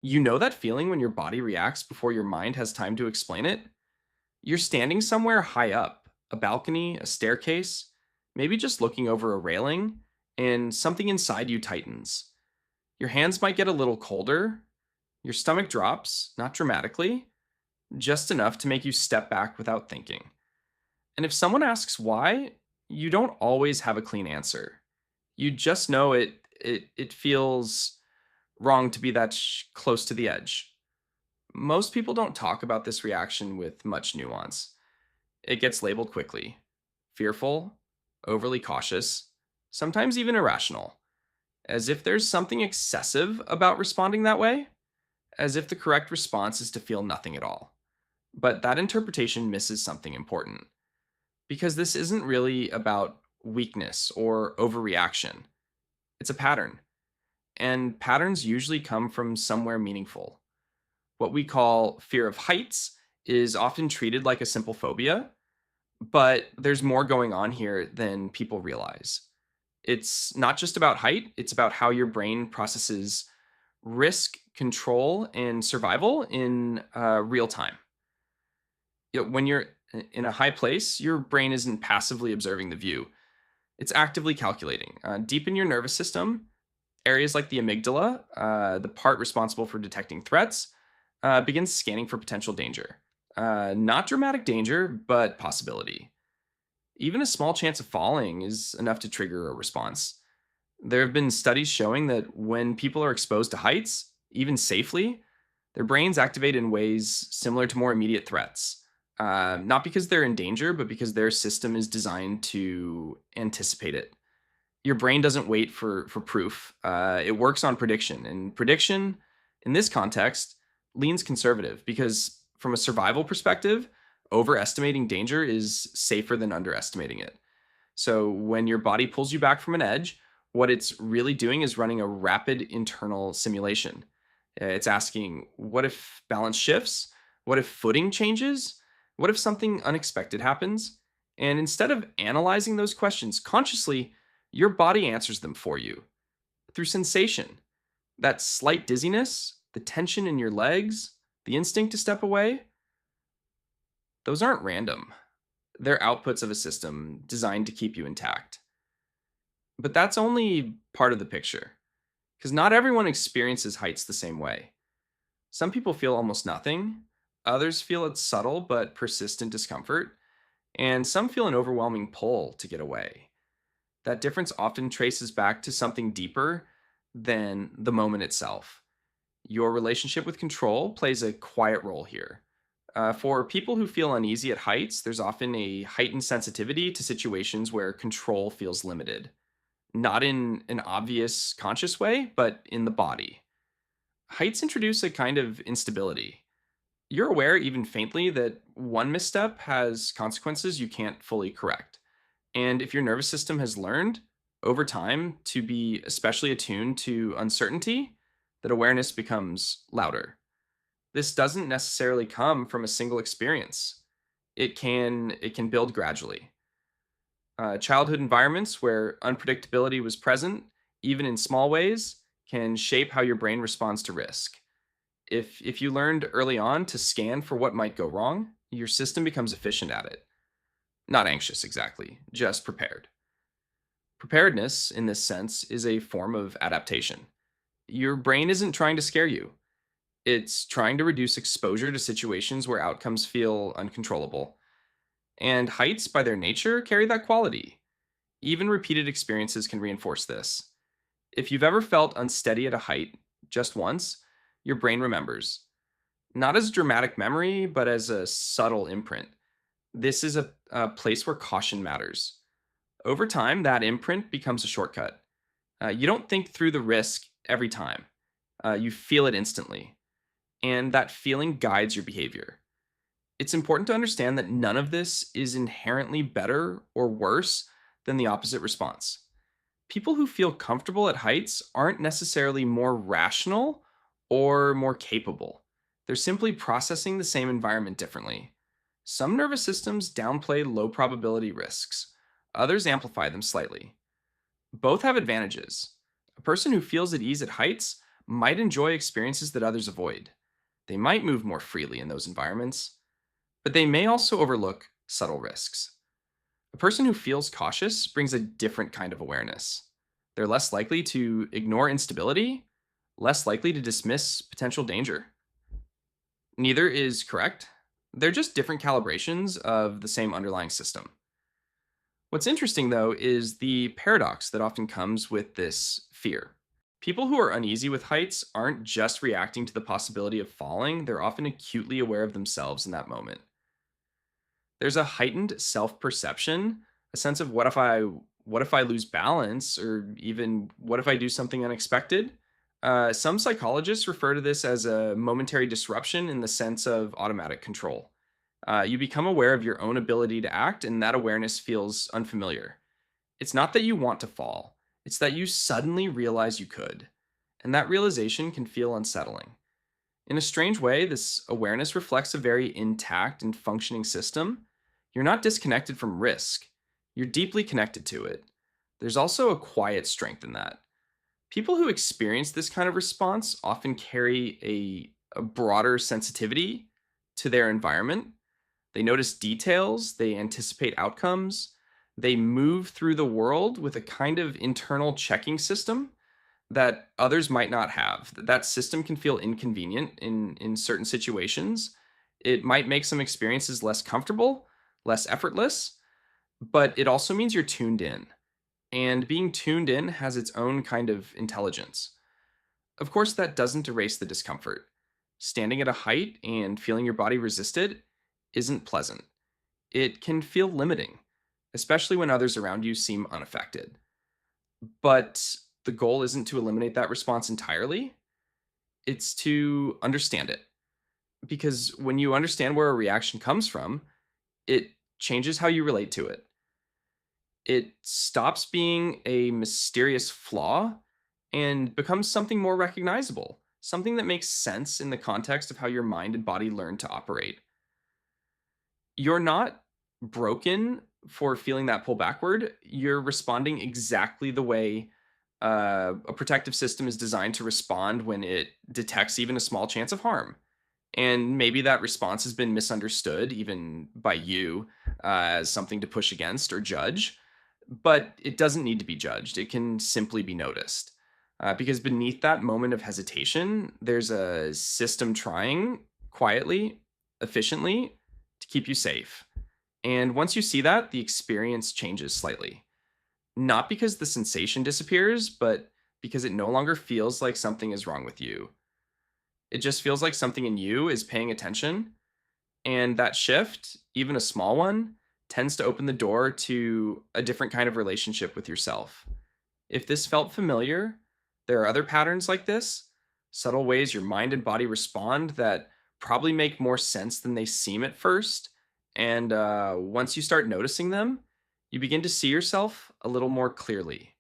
You know that feeling when your body reacts before your mind has time to explain it? You're standing somewhere high up, a balcony, a staircase, maybe just looking over a railing, and something inside you tightens. Your hands might get a little colder, your stomach drops, not dramatically, just enough to make you step back without thinking. And if someone asks why, you don't always have a clean answer. You just know it feels wrong to be that close to the edge. Most people don't talk about this reaction with much nuance. It gets labeled quickly: fearful, overly cautious, sometimes even irrational, as if there's something excessive about responding that way, as if the correct response is to feel nothing at all. But that interpretation misses something important, because this isn't really about weakness or overreaction. It's a pattern, and patterns usually come from somewhere meaningful. What we call fear of heights is often treated like a simple phobia, but there's more going on here than people realize. It's not just about height, it's about how your brain processes risk, control, and survival in real time. When you're in a high place, your brain isn't passively observing the view, it's actively calculating. Deep in your nervous system, areas like the amygdala, the part responsible for detecting threats, begins scanning for potential danger. Not dramatic danger, but possibility. Even a small chance of falling is enough to trigger a response. There have been studies showing that when people are exposed to heights, even safely, their brains activate in ways similar to more immediate threats. Not because they're in danger, but because their system is designed to anticipate it. Your brain doesn't wait for proof. It works on prediction, and prediction, in this context, leans conservative because, from a survival perspective, overestimating danger is safer than underestimating it. So when your body pulls you back from an edge, what it's really doing is running a rapid internal simulation. It's asking, what if balance shifts? What if footing changes? What if something unexpected happens? And instead of analyzing those questions consciously, your body answers them for you through sensation. That slight dizziness, the tension in your legs, the instinct to step away, those aren't random. They're outputs of a system designed to keep you intact. But that's only part of the picture, because not everyone experiences heights the same way. Some people feel almost nothing, others feel it's subtle but persistent discomfort, and some feel an overwhelming pull to get away. That difference often traces back to something deeper than the moment itself. Your relationship with control plays a quiet role here. For people who feel uneasy at heights, there's often a heightened sensitivity to situations where control feels limited. Not in an obvious conscious way, but in the body. Heights introduce a kind of instability. You're aware, even faintly, that one misstep has consequences you can't fully correct. And if your nervous system has learned over time to be especially attuned to uncertainty, that awareness becomes louder. This doesn't necessarily come from a single experience. It can build gradually. Childhood environments where unpredictability was present, even in small ways, can shape how your brain responds to risk. If you learned early on to scan for what might go wrong, your system becomes efficient at it. Not anxious exactly, just prepared. Preparedness, in this sense, is a form of adaptation. Your brain isn't trying to scare you, it's trying to reduce exposure to situations where outcomes feel uncontrollable. And heights, by their nature, carry that quality. Even repeated experiences can reinforce this. If you've ever felt unsteady at a height, just once, your brain remembers. Not as dramatic memory, but as a subtle imprint. This is a place where caution matters. Over time, that imprint becomes a shortcut. You don't think through the risk every time, you feel it instantly. And that feeling guides your behavior. It's important to understand that none of this is inherently better or worse than the opposite response. People who feel comfortable at heights aren't necessarily more rational or more capable. They're simply processing the same environment differently. Some nervous systems downplay low probability risks, others amplify them slightly. Both have advantages. A person who feels at ease at heights might enjoy experiences that others avoid. They might move more freely in those environments, but they may also overlook subtle risks. A person who feels cautious brings a different kind of awareness. They're less likely to ignore instability, less likely to dismiss potential danger. Neither is correct. They're just different calibrations of the same underlying system. What's interesting, though, is the paradox that often comes with this fear. People who are uneasy with heights aren't just reacting to the possibility of falling, they're often acutely aware of themselves in that moment. There's a heightened self-perception, a sense of what if I lose balance, or even what if I do something unexpected? Some psychologists refer to this as a momentary disruption in the sense of automatic control. You become aware of your own ability to act, and that awareness feels unfamiliar. It's not that you want to fall, it's that you suddenly realize you could. And that realization can feel unsettling. In a strange way, this awareness reflects a very intact and functioning system. You're not disconnected from risk, you're deeply connected to it. There's also a quiet strength in that. People who experience this kind of response often carry a broader sensitivity to their environment. They notice details, they anticipate outcomes, they move through the world with a kind of internal checking system that others might not have. That system can feel inconvenient in certain situations. It might make some experiences less comfortable, less effortless, but it also means you're tuned in. And being tuned in has its own kind of intelligence. Of course, that doesn't erase the discomfort. Standing at a height and feeling your body resist it isn't pleasant. It can feel limiting, especially when others around you seem unaffected. But the goal isn't to eliminate that response entirely, it's to understand it. Because when you understand where a reaction comes from, it changes how you relate to it. It stops being a mysterious flaw and becomes something more recognizable, something that makes sense in the context of how your mind and body learn to operate. You're not broken for feeling that pull backward. You're responding exactly the way a protective system is designed to respond when it detects even a small chance of harm. And maybe that response has been misunderstood, even by you, as something to push against or judge. But it doesn't need to be judged, it can simply be noticed. Because beneath that moment of hesitation, there's a system trying quietly, efficiently to keep you safe. And once you see that, the experience changes slightly. Not because the sensation disappears, but because it no longer feels like something is wrong with you. It just feels like something in you is paying attention. And that shift, even a small one, tends to open the door to a different kind of relationship with yourself. If this felt familiar, there are other patterns like this, subtle ways your mind and body respond that probably make more sense than they seem at first. And once you start noticing them, you begin to see yourself a little more clearly.